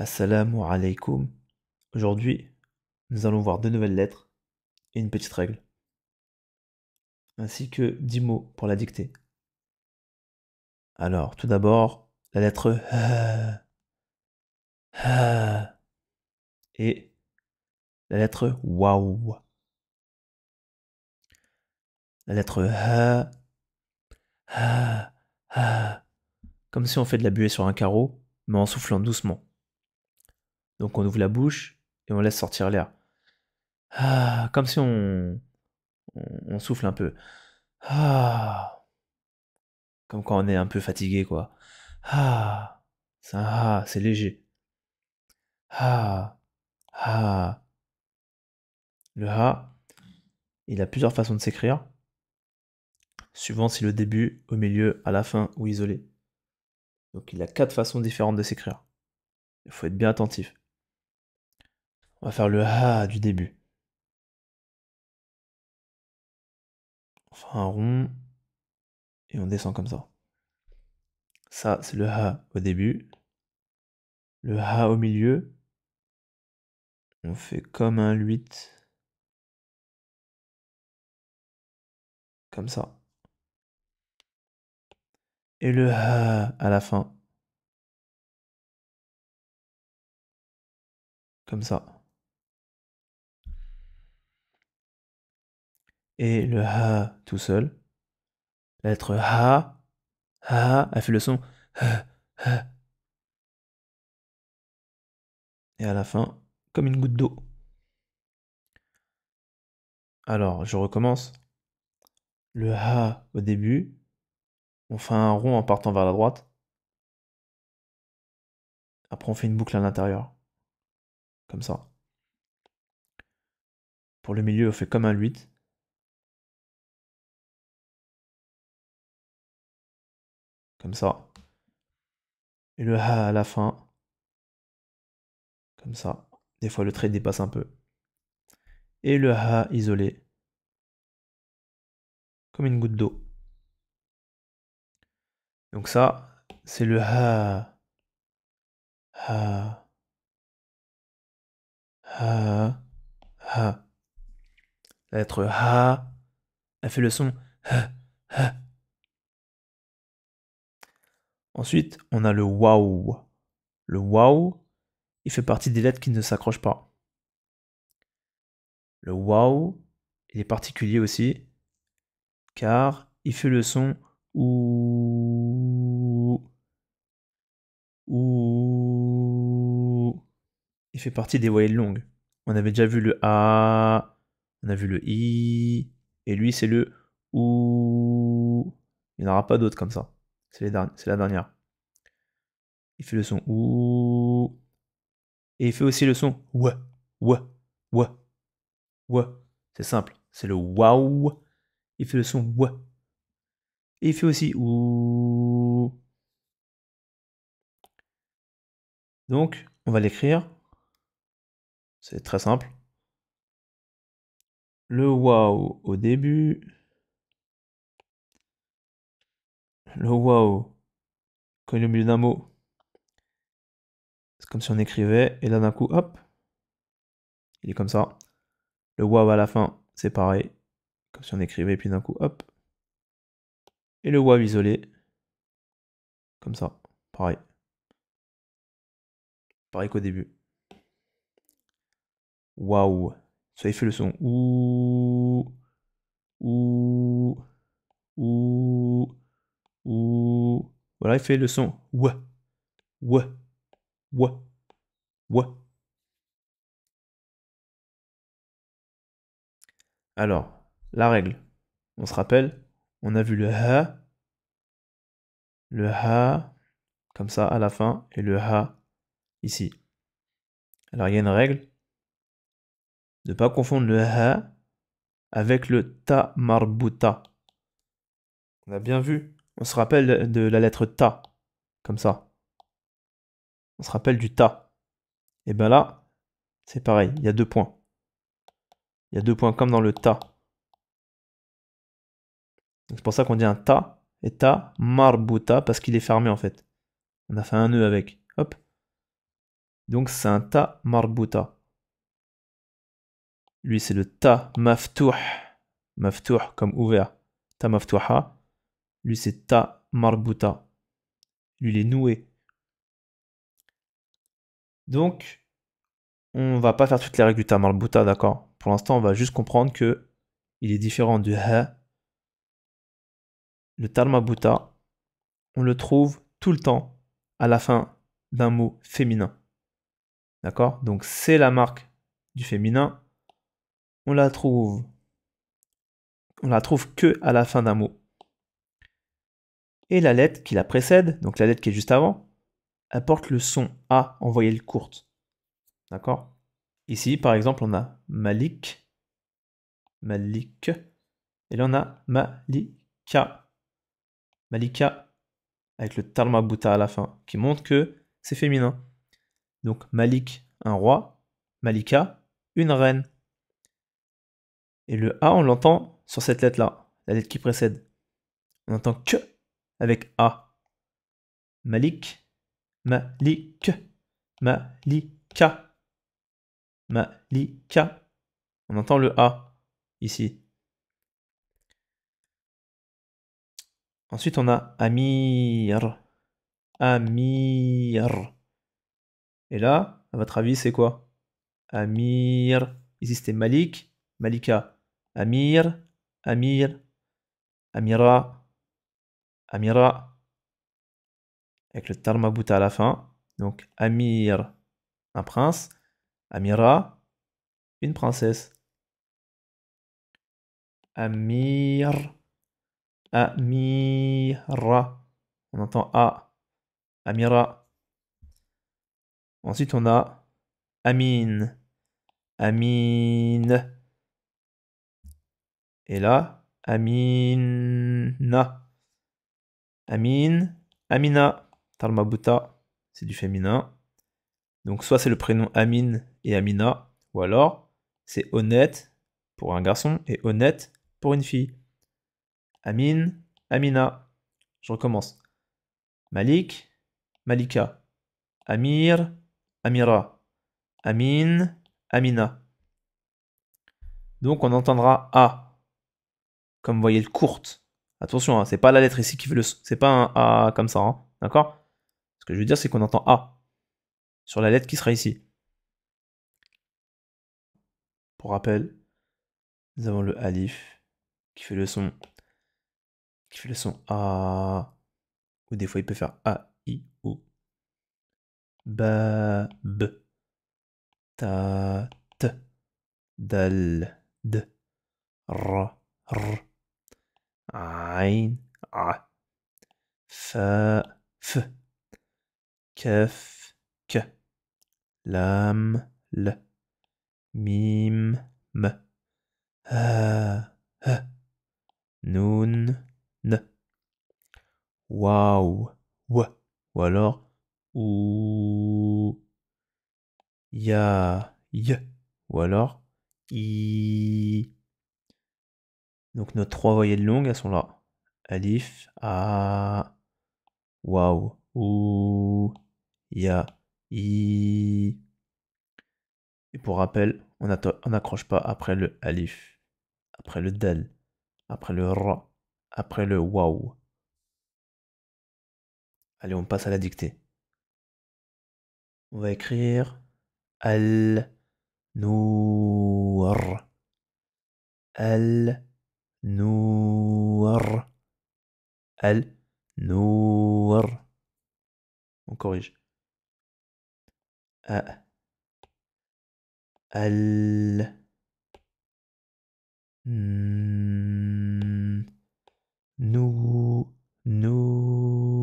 Assalamu alaikum. Aujourd'hui, nous allons voir 2 nouvelles lettres et une petite règle, ainsi que 10 mots pour la dictée. Alors, tout d'abord, la lettre H, H et la lettre Waouh. La lettre H, H, H, comme si on fait de la buée sur un carreau, mais en soufflant doucement. Donc on ouvre la bouche et on laisse sortir l'air. Ah, comme si on souffle un peu. Ah, comme quand on est un peu fatigué, quoi. Ah, c'est léger. Ah, ah. Le ha, il a plusieurs façons de s'écrire, suivant si le début, au milieu, à la fin ou isolé. Donc il a 4 façons différentes de s'écrire. Il faut être bien attentif. On va faire le ha du début. On fait un rond et on descend comme ça. Ça, c'est le ha au début. Le ha au milieu, on fait comme un 8, comme ça. Et le ha à la fin, comme ça. Et le ha tout seul, la lettre ha, elle fait le son ha, ha. Et à la fin, comme une goutte d'eau. Alors, je recommence. Le ha au début, on fait un rond en partant vers la droite. Après, on fait une boucle à l'intérieur, comme ça. Pour le milieu, on fait comme un 8. Comme ça. Et le ha à la fin, comme ça. Des fois, le trait dépasse un peu. Et le ha isolé, comme une goutte d'eau. Donc ça, c'est le ha, ha, ha, ha. La lettre ha, elle fait le son ha, ha. Ensuite, on a le waouh. Le waouh, il fait partie des lettres qui ne s'accrochent pas. Le waouh, il est particulier aussi, car il fait le son ou. Ou. Il fait partie des voyelles longues. On avait déjà vu le A, on a vu le I, et lui c'est le OU. Il n'y en aura pas d'autres comme ça. C'est la dernière. Il fait le son OU. Et il fait aussi le son ouah, ouah, ouah, ouah. C'est simple. C'est le waouh. Il fait le son ouah. Et il fait aussi ouh. Donc, on va l'écrire. C'est très simple. Le waouh au début. Le waouh quand il est au milieu d'un mot. C'est comme si on écrivait, et là d'un coup, hop, il est comme ça. Le waouh à la fin, c'est pareil. Comme si on écrivait, et puis d'un coup, hop. Et le waouh isolé, comme ça. Pareil. Pareil qu'au début. Waouh. Ça, il fait le son ouh, ouh, ouh, ouh. Voilà, il fait le son ouah, ouah, ouah, ouah. Alors, la règle. On se rappelle, on a vu le ha, comme ça à la fin, et le ha ici. Alors, il y a une règle de ne pas confondre le ha avec le ta marbuta. On a bien vu. On se rappelle de la lettre ta, comme ça. On se rappelle du ta. Et ben là, c'est pareil, il y a 2 points. Il y a 2 points comme dans le ta. C'est pour ça qu'on dit un ta et ta marbuta, parce qu'il est fermé en fait. On a fait un nœud avec. Hop. Donc c'est un ta marbuta. Lui, c'est le ta maftouh. Maftouh comme ouvert. Ta maftouha. Lui, c'est ta marbuta. Lui, il est noué. Donc, on va pas faire toutes les règles du ta marbuta, d'accord? Pour l'instant, on va juste comprendre que il est différent du ha. Le ta marbuta, on le trouve tout le temps à la fin d'un mot féminin. D'accord? Donc, c'est la marque du féminin. On la trouve que à la fin d'un mot. Et la lettre qui la précède, donc la lettre qui est juste avant, apporte le son A en voyelle courte. D'accord? Ici, par exemple, on a Malik, Malik, et là on a Malika, Malika, avec le tarmabuta à la fin, qui montre que c'est féminin. Donc Malik, un roi, Malika, une reine. Et le A, on l'entend sur cette lettre-là, la lettre qui précède. On entend que avec A. Malik, Malik, Malika, Malika. On entend le A ici. Ensuite, on a Amir. Amir. Et là, à votre avis, c'est quoi? Amir. Ici, c'était Malik, Malika. Amir, Amir, Amira, Amira. Avec le tarmabuta à la fin. Donc, Amir, un prince. Amira, une princesse. Amir, Amira. On entend A. Amira. Ensuite, on a Amin. Amin. Et là, Amina. Amin. Amina. Tarmabuta, c'est du féminin. Donc soit c'est le prénom Amin et Amina, ou alors c'est honnête pour un garçon et honnête pour une fille. Amin, Amina. Je recommence. Malik, Malika. Amir, Amira. Amin, Amina. Donc on entendra A comme voyelle courte. Attention, hein, c'est pas la lettre ici qui fait le son. C'est pas un A comme ça, hein, d'accord? Ce que je veux dire, c'est qu'on entend A sur la lettre qui sera ici. Pour rappel, nous avons le alif qui fait le son A, ou des fois il peut faire A, I, O. Ba, B, ta, T, dal, D, R, R, Ain, A, Fa, F, Kaf, K, Lam, L, Mim, M, Ha, H, Nun, N, Waouh, W, ou alors Ou, Ya, Y, ou alors I. Donc nos trois voyelles longues, elles sont là. Alif, A, Waouh, Ou, Ya, I. Et pour rappel, on n'accroche pas après le alif, après le dal, après le ra, après le waouh. Allez, on passe à la dictée. On va écrire al nour, al nour, al nour. On corrige. A, al nou, nour.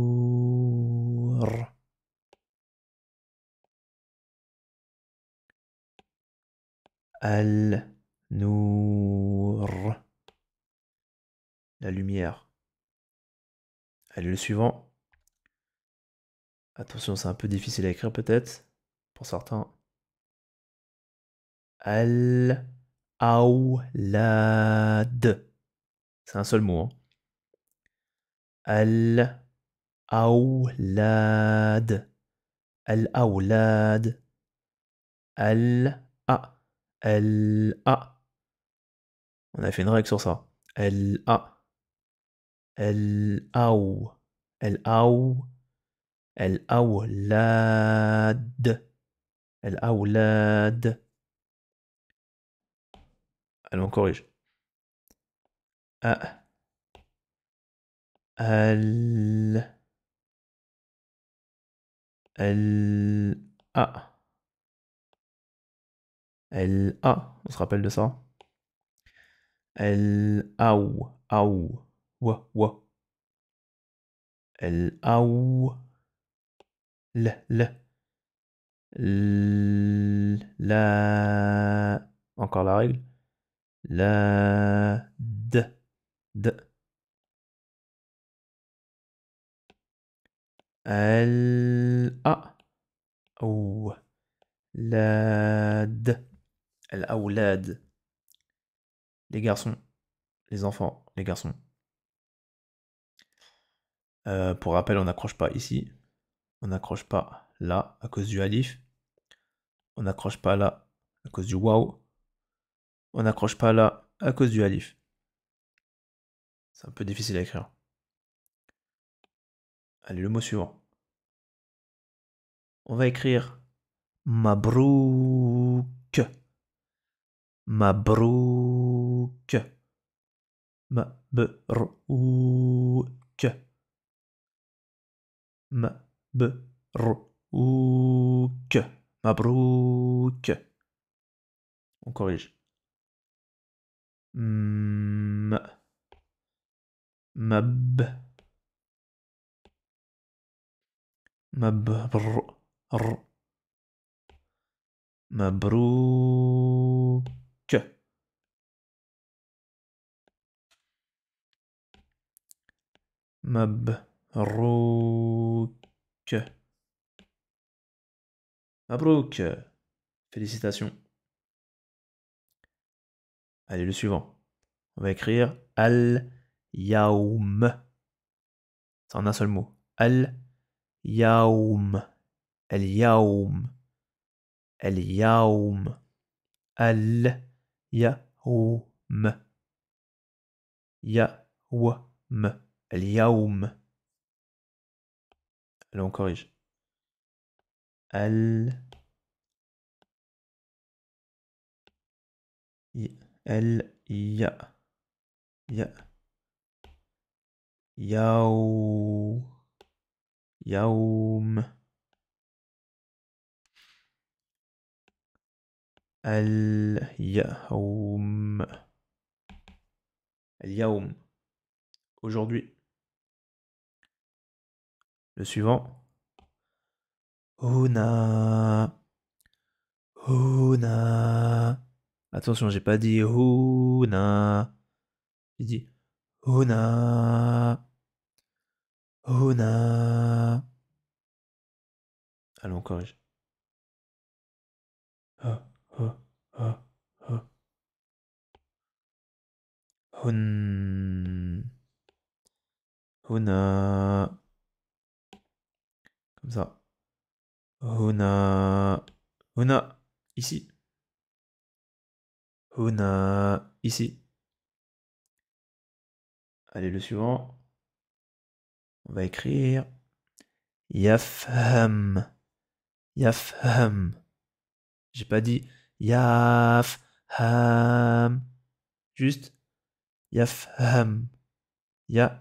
Al nour. La lumière. Allez, le suivant. Attention, c'est un peu difficile à écrire peut-être, pour certains. Al aoulad. C'est un seul mot. Hein. Al aoulad. Al aoulad. L-A. L-A. On a fait une règle sur ça. L-A. L-A-O. L-A-O. الأولاد. الأولاد. Allez, on corrige. A. L. L. A. L. A. On se rappelle de ça? L. Aou. Aou. Wa. Wa. L. Aou. L. L. La. Encore la règle. La. D. D. L. A. أو. لاد. الأولاد. Les garçons. Les enfants. Les garçons. Pour rappel, on n'accroche pas ici. On n'accroche pas là à cause du alif. On n'accroche pas là à cause du waouh. On n'accroche pas là à cause du alif. C'est un peu difficile à écrire. Allez, le mot suivant. On va écrire Mabrouk. Mabrouk. Mabrouk. مبروك. مبروك. On corrige. م. مب. مبر. ر. مبروك. مبروك. مبروك. Félicitations. Allez, le suivant. On va écrire Al-Yaoum. C'est en un seul mot. Al-Yaoum. Al-Yaoum. Al-Yaoum. Al-Yaoum. Yaoum. Al-Yaoum. Allez, on corrige. Al. El. Ya. Ya. Yao. Yaoum. Al-Yaoum. Al-Yaoum. Aujourd'hui. Le suivant. Huna. Huna. Attention, j'ai pas dit Huna. J'ai dit Huna. Huna. Allez, on corrige. Ha, ha, ha, ha. Hun. Huna. Comme ça. Huna. Huna. Ici. Huna. Ici. Allez, le suivant. On va écrire Yafham. Yafham. J'ai pas dit Yafham. Juste Yafham. Yafham.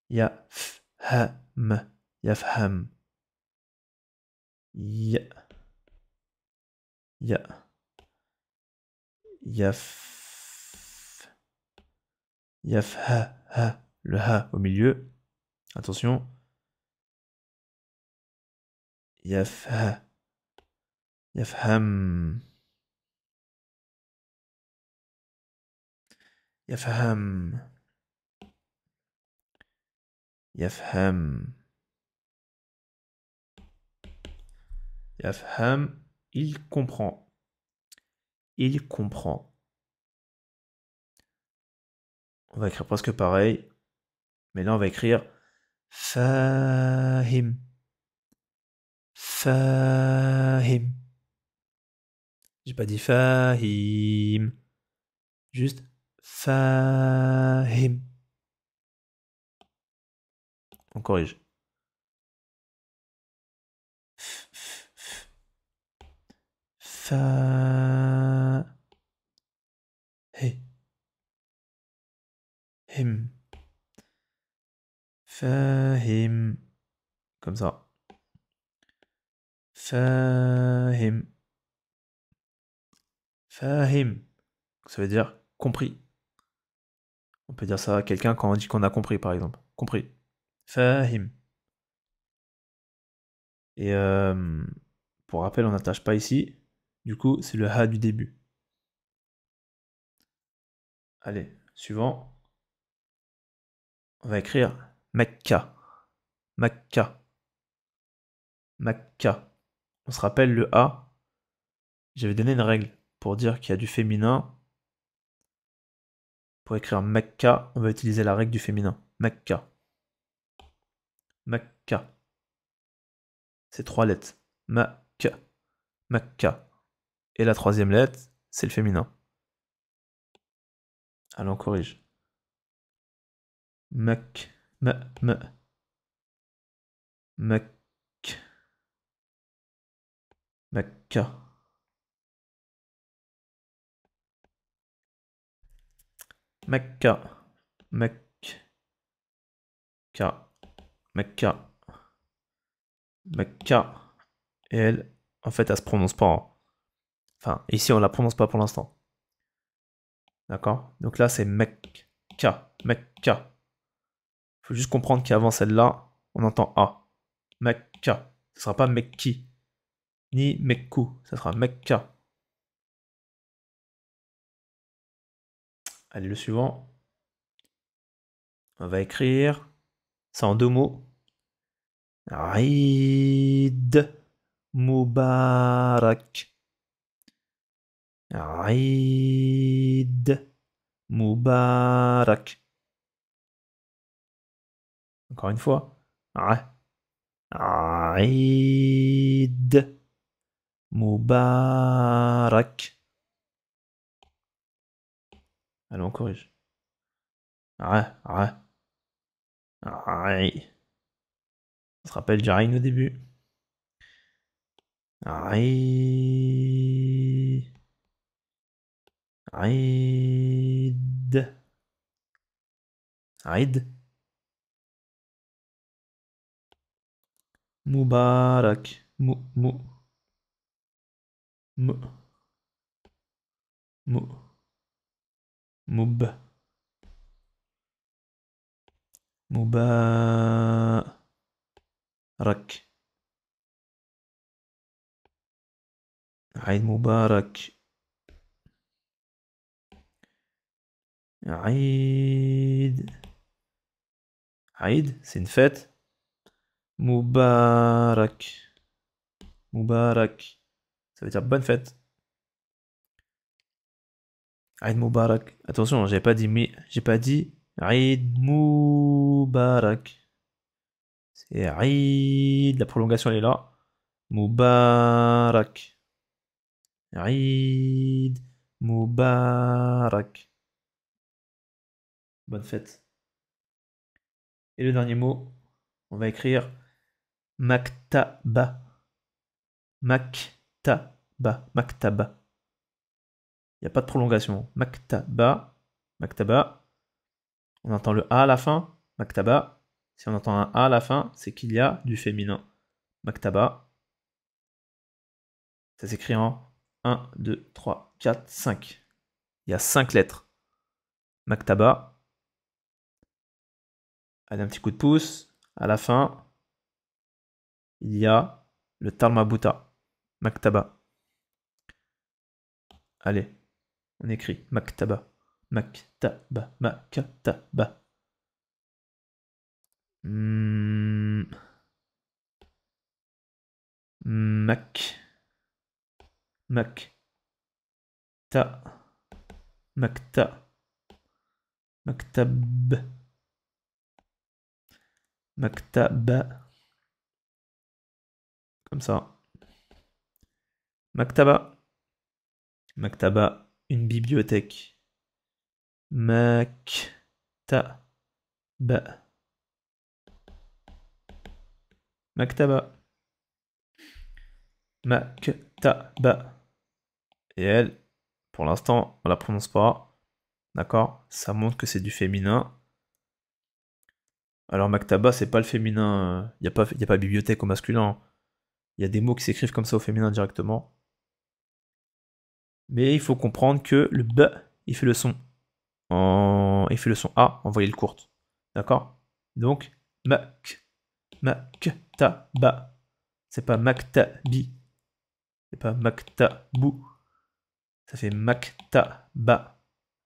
Yafham. Yafham. Ya. Ya. Yaf. Yafha. Ha. Le ha au milieu. Attention. Yafha. Yafham. Yafham. Yafham. Yafham. Il comprend. Il comprend. On va écrire presque pareil. Mais là, on va écrire Fahim. Fahim. J'ai pas dit fahim. Juste fahim. On corrige. Fa. Hey. Him. Fahim. Comme ça. Fahim. Fahim. Ça veut dire compris. On peut dire ça à quelqu'un quand on dit qu'on a compris, par exemple. Compris. Fahim. Et pour rappel, on n'attache pas ici. Du coup, c'est le ha du début. Allez, suivant. On va écrire Mecca. Mecca. Mecca. On se rappelle le A. J'avais donné une règle pour dire qu'il y a du féminin. Pour écrire Mecca, on va utiliser la règle du féminin. Mecca. Mecca. C'est 3 lettres. Mecca. Mecca. Et la troisième lettre, c'est le féminin. Allez, on corrige. Mec. Mec. Mecca. Mecca. Mecca. Mecca. Mecca. Et elle, en fait, elle se prononce pas. Hein. Enfin, ici, on la prononce pas pour l'instant. D'accord? Donc là, c'est Mecca. Mecca. Faut juste comprendre qu'avant celle-là, on entend A. Mecca. Ce sera pas Mekki. Ni Mekku. Ça sera Mecca. Allez, le suivant. On va écrire. C'est en 2 mots. Eid Mubarak. Eid Mubarak. Encore une fois. Eid Mubarak. Allez, on corrige. On se rappelle du Aïn au début. Aïd. Aïd. Aïd. Mubarak. Mub. Mubarak. Aïd Mubarak. Aïd. Aïd, c'est une fête. Mubarak. Mubarak. Ça veut dire bonne fête. Aïd Mubarak. Attention, j'ai pas dit Aïd Mubarak. C'est Aïd. La prolongation elle est là. Mubarak. Aïd Mubarak. Bonne fête. Et le dernier mot, on va écrire Maktaba. Maktaba. Maktaba. Il n'y a pas de prolongation. Maktaba. Maktaba. On entend le A à la fin. Maktaba. Si on entend un A à la fin, c'est qu'il y a du féminin. Maktaba. Ça s'écrit en 1, 2, 3, 4, 5. Il y a 5 lettres. Maktaba. Allez, un petit coup de pouce. À la fin, il y a le Talmabuta. Maktaba. Allez, on écrit Maktaba. Maktaba. Maktaba. Mac. Mac. Ta. Makta. Maktab. Maktaba. comme ça. Maktaba. Maktaba, une bibliothèque. Maktaba. Maktaba. Maktaba. Et elle, pour l'instant, on la prononce pas. D'accord? Ça montre que c'est du féminin. Alors maktaba, c'est pas le féminin. Il y a pas bibliothèque au masculin. Il y a des mots qui s'écrivent comme ça au féminin directement. Mais il faut comprendre que le B, il fait le son. Il fait le son A en voyelle courte. D'accord? Donc, maktaba. C'est pas maktabi. C'est pas maktabou. Ça fait maktaba.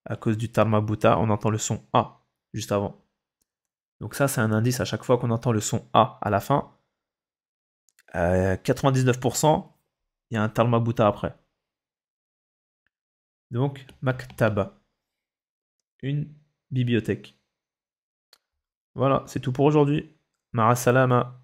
À cause du tarmabuta, on entend le son A juste avant. Donc ça, c'est un indice à chaque fois qu'on entend le son A à la fin. 99%, il y a un tarmabuta après. Donc, maktaba. Une bibliothèque. Voilà, c'est tout pour aujourd'hui. Ma'as salama.